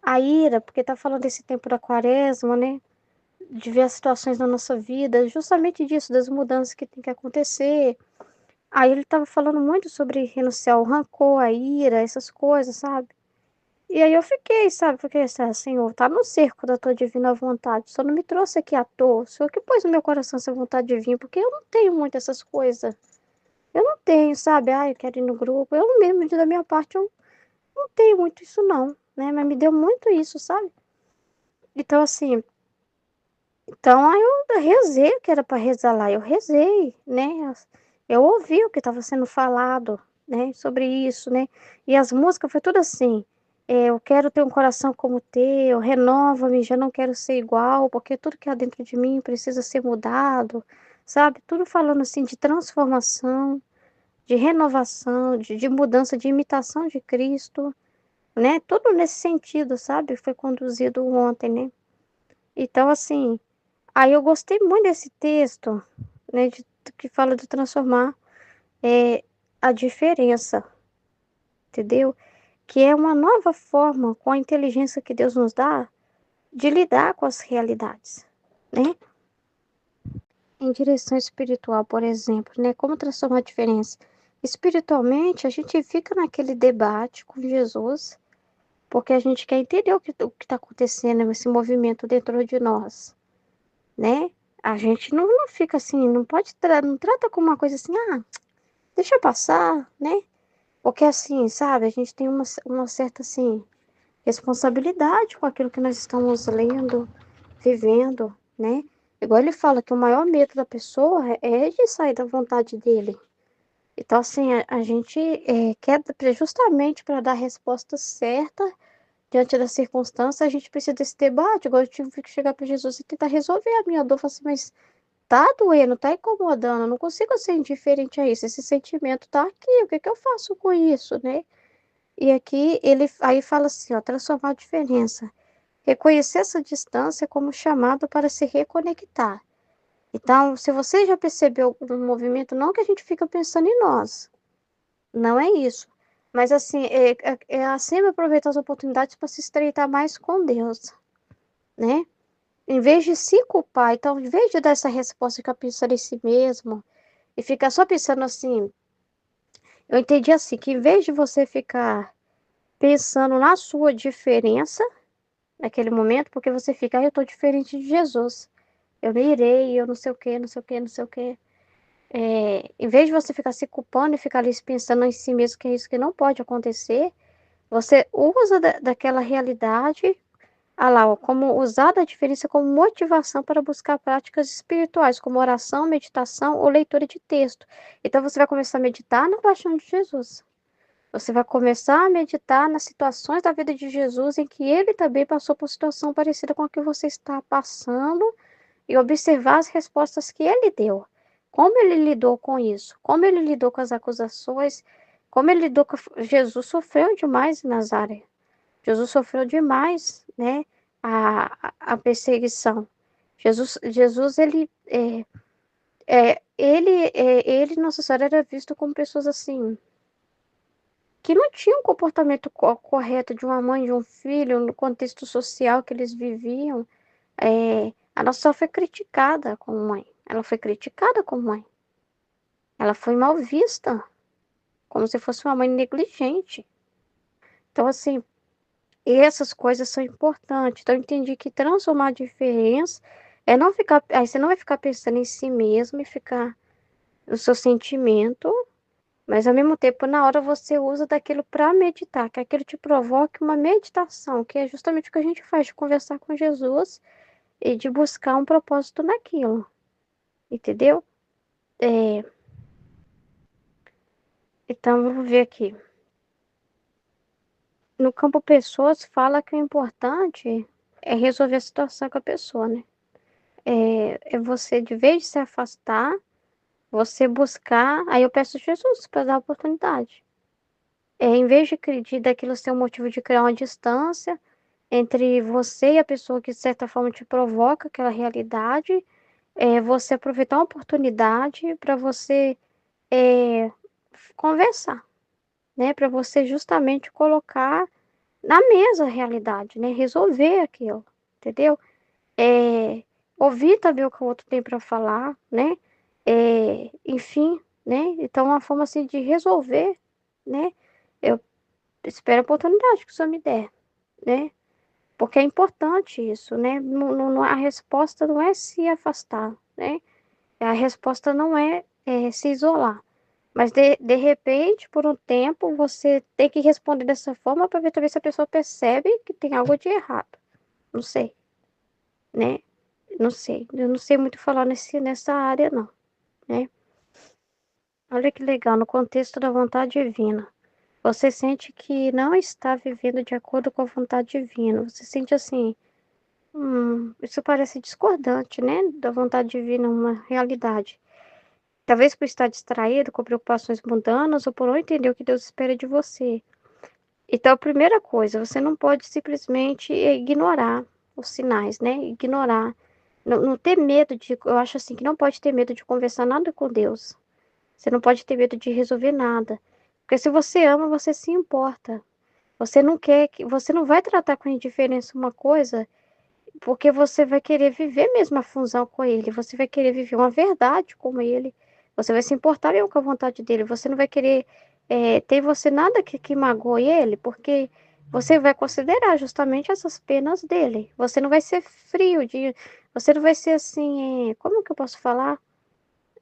à ira, porque está falando desse tempo da quaresma, né? De ver as situações na nossa vida, justamente disso, das mudanças que tem que acontecer. Aí ele estava falando muito sobre renunciar ao rancor, a ira, essas coisas, sabe? E aí eu fiquei, sabe? Porque, Senhor, tá no cerco da tua divina vontade. O Senhor não me trouxe aqui à toa. O Senhor que pôs no meu coração essa vontade de vir, porque eu não tenho muito essas coisas. Eu não tenho, sabe? Ah, eu quero ir no grupo. Eu mesmo, da minha parte, eu não tenho muito isso, não, né? Mas me deu muito isso, sabe? Então, assim, então aí eu rezei o que era para rezar lá. Eu rezei, né? Eu ouvi o que estava sendo falado, né? Sobre isso, né? E as músicas foi tudo assim. Eu quero ter um coração como o teu, renova-me, já não quero ser igual, porque tudo que há dentro de mim precisa ser mudado, sabe? Tudo falando assim de transformação, de renovação, de mudança, de imitação de Cristo, né? Tudo nesse sentido, sabe? Foi conduzido ontem, né? Então, assim, aí eu gostei muito desse texto, né? Que fala de transformar a diferença, entendeu? Que é uma nova forma, com a inteligência que Deus nos dá, de lidar com as realidades, né? Em direção espiritual, por exemplo, né? Como transformar a diferença? Espiritualmente, a gente fica naquele debate com Jesus, porque a gente quer entender o que está acontecendo, esse movimento dentro de nós, né? A gente não fica assim, não pode, não trata como uma coisa assim, deixa eu passar, né? Porque assim, sabe, a gente tem uma certa, assim, responsabilidade com aquilo que nós estamos lendo, vivendo, né? Igual ele fala que o maior medo da pessoa é de sair da vontade dele. Então, assim, a gente quer justamente para dar a resposta certa diante da circunstância, a gente precisa desse debate. Igual eu tive que chegar para Jesus e tentar resolver a minha dor. Falar assim, mas tá doendo, tá incomodando, eu não consigo ser indiferente a isso. Esse sentimento tá aqui, o que que eu faço com isso, né? E aqui ele aí fala assim, ó, transformar a diferença. Reconhecer essa distância como chamado para se reconectar. Então, se você já percebeu um movimento, não que a gente fica pensando em nós, não é isso. Mas assim, sempre aproveitar as oportunidades para se estreitar mais com Deus, né? Em vez de se culpar, então, em vez de dar essa resposta, ficar pensando em si mesmo e ficar só pensando assim, eu entendi assim, que em vez de você ficar pensando na sua diferença naquele momento, porque você fica, eu tô diferente de Jesus, eu me irei, eu não sei o que, não sei o que, não sei o que. Em vez de você ficar se culpando e ficar ali pensando em si mesmo que é isso que não pode acontecer, você usa daquela realidade, lá, ó, como usar da diferença como motivação para buscar práticas espirituais, como oração, meditação ou leitura de texto. Então você vai começar a meditar na paixão de Jesus. Você vai começar a meditar nas situações da vida de Jesus em que ele também passou por situação parecida com a que você está passando e observar as respostas que ele deu. Como ele lidou com isso? Como ele lidou com as acusações? Como ele lidou com... Jesus sofreu demais em Nazaré. Jesus sofreu demais, né? A perseguição. Jesus ele, Nossa Senhora, era visto como pessoas assim que não tinham um comportamento correto de uma mãe e de um filho no contexto social que eles viviam. A Nossa Senhora foi criticada como mãe. Ela foi criticada como mãe. Ela foi mal vista, como se fosse uma mãe negligente. Então, assim, essas coisas são importantes. Então, eu entendi que transformar a diferença é não ficar. Aí você não vai ficar pensando em si mesmo e ficar no seu sentimento, mas ao mesmo tempo, na hora você usa daquilo para meditar, que aquilo te provoque uma meditação, que é justamente o que a gente faz, de conversar com Jesus e de buscar um propósito naquilo, entendeu? É, então, vamos ver aqui. No campo pessoas, fala que o importante é resolver a situação com a pessoa, né? É você, de vez de se afastar, você buscar. Aí eu peço a Jesus para dar a oportunidade. Em vez de daquilo ser um motivo de criar uma distância entre você e a pessoa que, de certa forma, te provoca aquela realidade, você aproveitar uma oportunidade para você é, conversar, né? Para você justamente colocar na mesa a realidade, né? Resolver aquilo, entendeu? É, ouvir também o que o outro tem para falar, né? Enfim, né? Então, uma forma assim de resolver, né? Eu espero a oportunidade que o senhor me der, né? Porque é importante isso, né? A resposta não é se afastar, né? A resposta não é se isolar. Mas de repente, por um tempo, você tem que responder dessa forma para ver talvez se a pessoa percebe que tem algo de errado. Não sei, né? Não sei. Eu não sei muito falar nessa área, não, né? Olha que legal, no contexto da vontade divina. Você sente que não está vivendo de acordo com a vontade divina. Você sente assim, isso parece discordante, né? Da vontade divina, uma realidade. Talvez por estar distraído com preocupações mundanas ou por não entender o que Deus espera de você. Então, a primeira coisa, você não pode simplesmente ignorar os sinais, né? Ignorar. Não ter medo eu acho assim, que não pode ter medo de conversar nada com Deus. Você não pode ter medo de resolver nada. Porque se você ama, você se importa. Você não quer você não vai tratar com indiferença uma coisa, porque você vai querer viver mesmo a fusão com ele. Você vai querer viver uma verdade com ele. Você vai se importar mesmo com a vontade dele. Você não vai querer ter em você nada que magoe ele, porque você vai considerar justamente essas penas dele. Você não vai ser frio você não vai ser assim, como que eu posso falar?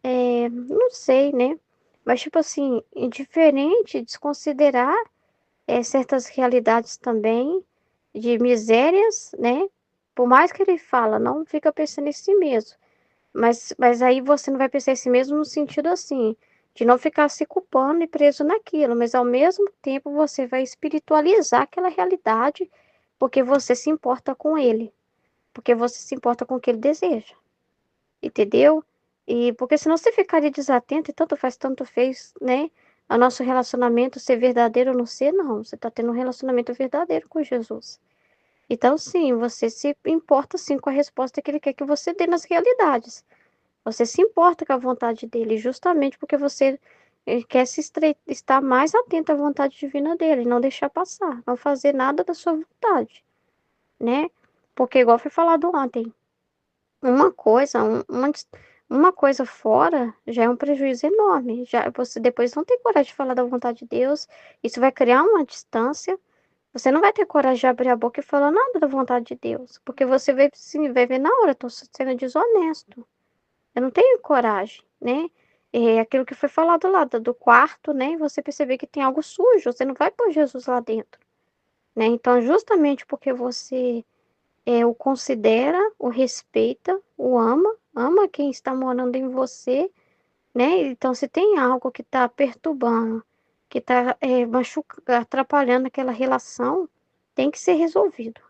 Não sei, né? Mas, tipo assim, indiferente, desconsiderar certas realidades também de misérias, né? Por mais que ele fala, não fica pensando em si mesmo. Mas aí você não vai pensar em si mesmo no sentido assim, de não ficar se culpando e preso naquilo, mas ao mesmo tempo você vai espiritualizar aquela realidade, porque você se importa com ele, porque você se importa com o que ele deseja. Entendeu? E porque senão você ficaria desatento e tanto faz, tanto fez, né? O nosso relacionamento ser verdadeiro ou não ser, não. Você está tendo um relacionamento verdadeiro com Jesus. Então, sim, você se importa sim com a resposta que ele quer que você dê nas realidades. Você se importa com a vontade dele, justamente porque você quer estar mais atento à vontade divina dele, não deixar passar, não fazer nada da sua vontade, né? Porque, igual foi falado ontem, uma coisa, uma coisa fora já é um prejuízo enorme. Já você depois não tem coragem de falar da vontade de Deus. Isso vai criar uma distância. Você não vai ter coragem de abrir a boca e falar nada da vontade de Deus, porque você vai, sim, vai ver na hora, estou sendo desonesto. Eu não tenho coragem, né? É aquilo que foi falado lá do quarto, né? Você perceber que tem algo sujo, você não vai pôr Jesus lá dentro, né? Então, justamente porque você o considera, o respeita, o ama, ama quem está morando em você, né? Então, se tem algo que está perturbando, que está atrapalhando aquela relação, tem que ser resolvido.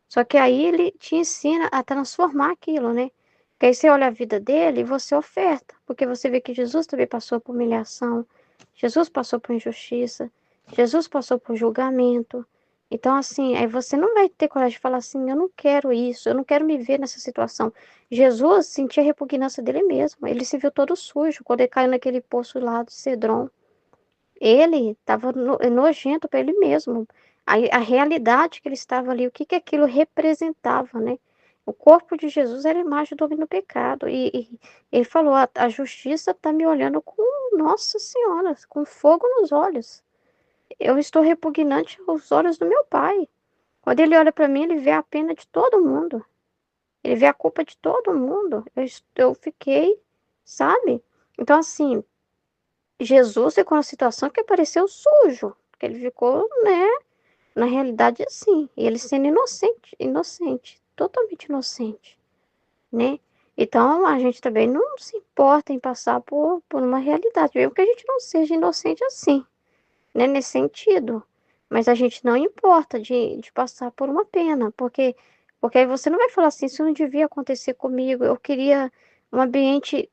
Só que aí ele te ensina a transformar aquilo, né? Que aí você olha a vida dele e você oferta, porque você vê que Jesus também passou por humilhação, Jesus passou por injustiça, Jesus passou por julgamento. Então, assim, aí você não vai ter coragem de falar assim, eu não quero isso, eu não quero me ver nessa situação. Jesus sentia a repugnância dele mesmo, ele se viu todo sujo quando ele caiu naquele poço lá do Cedron. Ele estava nojento para ele mesmo. A realidade que ele estava ali, o que aquilo representava, né? O corpo de Jesus era a imagem do homem no pecado. E ele falou: a justiça está me olhando com nossa senhora, com fogo nos olhos. Eu estou repugnante aos olhos do meu pai. Quando ele olha para mim, ele vê a pena de todo mundo. Ele vê a culpa de todo mundo. Eu fiquei, sabe? Então, assim, Jesus ficou numa situação que pareceu sujo. Porque ele ficou, né? Na realidade, assim. E ele sendo inocente, totalmente inocente, né? Então, a gente também não se importa em passar por uma realidade, mesmo que a gente não seja inocente assim, né? Nesse sentido. Mas a gente não importa de passar por uma pena, porque aí você não vai falar assim, isso não devia acontecer comigo, eu queria um ambiente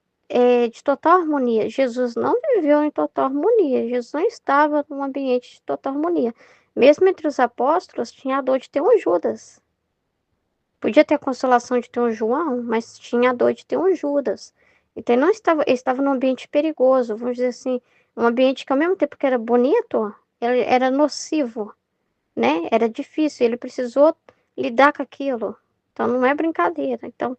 de total harmonia. Jesus não viveu em total harmonia, Jesus não estava num ambiente de total harmonia. Mesmo entre os apóstolos, tinha a dor de ter um Judas. Podia ter a consolação de ter um João, mas tinha a dor de ter um Judas. Então ele estava num ambiente perigoso, vamos dizer assim, um ambiente que ao mesmo tempo que era bonito, ele era nocivo, né? Era difícil, ele precisou lidar com aquilo. Então não é brincadeira. Então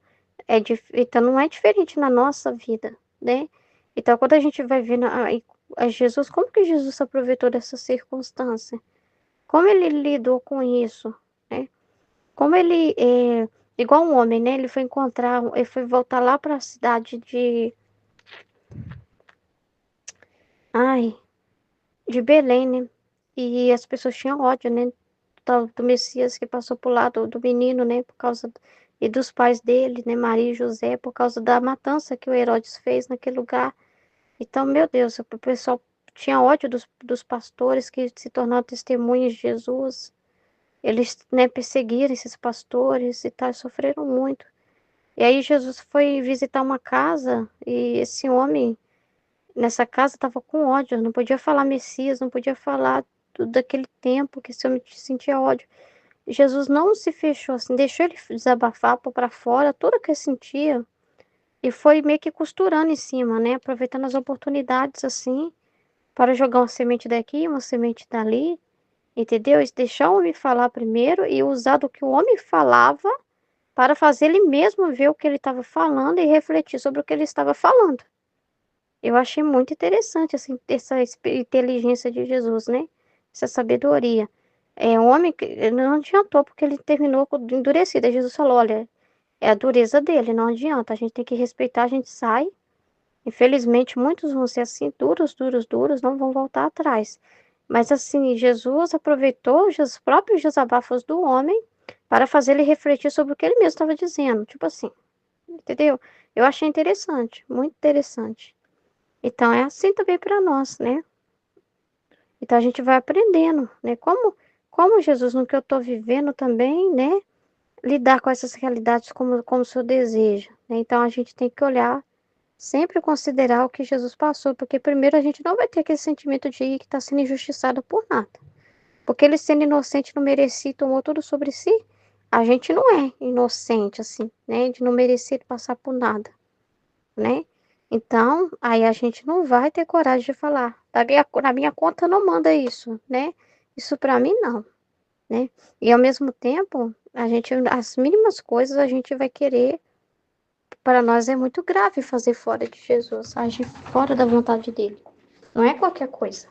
não é diferente na nossa vida, né? Então quando a gente vai ver a Jesus, como que Jesus se aproveitou dessa circunstância? Como ele lidou com isso, né? Como ele igual um homem, né? Ele foi voltar lá para a cidade ai, de Belém, né? E as pessoas tinham ódio, né? Do Messias que passou por lá, do menino, né? Por causa e dos pais dele, né? Maria e José, por causa da matança que o Herodes fez naquele lugar. Então, meu Deus, o pessoal tinha ódio dos pastores que se tornaram testemunhas de Jesus. Eles, né, perseguiram esses pastores e tal, sofreram muito. E aí Jesus foi visitar uma casa e esse homem nessa casa estava com ódio, não podia falar Messias, não podia falar daquele tempo que esse homem sentia ódio. Jesus não se fechou assim, deixou ele desabafar para fora tudo que ele sentia e foi meio que costurando em cima, né? Aproveitando as oportunidades assim para jogar uma semente daqui, uma semente dali, entendeu? E deixar o homem falar primeiro e usar do que o homem falava para fazer ele mesmo ver o que ele estava falando e refletir sobre o que ele estava falando. Eu achei muito interessante assim, essa inteligência de Jesus, né? Essa sabedoria. É um homem que não adiantou porque ele terminou endurecido. Aí Jesus falou: olha, é a dureza dele, não adianta. A gente tem que respeitar, a gente sai. Infelizmente, muitos vão ser assim, duros, duros, duros, não vão voltar atrás. Mas assim, Jesus aproveitou os próprios desabafos do homem para fazer ele refletir sobre o que ele mesmo estava dizendo. Tipo assim, entendeu? Eu achei interessante, muito interessante. Então é assim também para nós, né? Então a gente vai aprendendo, né? Como Jesus, no que eu estou vivendo também, né? Lidar com essas realidades como o Senhor deseja, né? Então a gente tem que olhar, sempre considerar o que Jesus passou, porque primeiro a gente não vai ter aquele sentimento de que está sendo injustiçado por nada. Porque ele sendo inocente não merecia e tomou tudo sobre si, a gente não é inocente, assim, né? De não merecer passar por nada, né? Então, aí a gente não vai ter coragem de falar. Na minha conta não manda isso, né? Isso para mim não, né? E ao mesmo tempo, as mínimas coisas a gente vai querer, para nós é muito grave fazer fora de Jesus, agir fora da vontade dele. Não é qualquer coisa.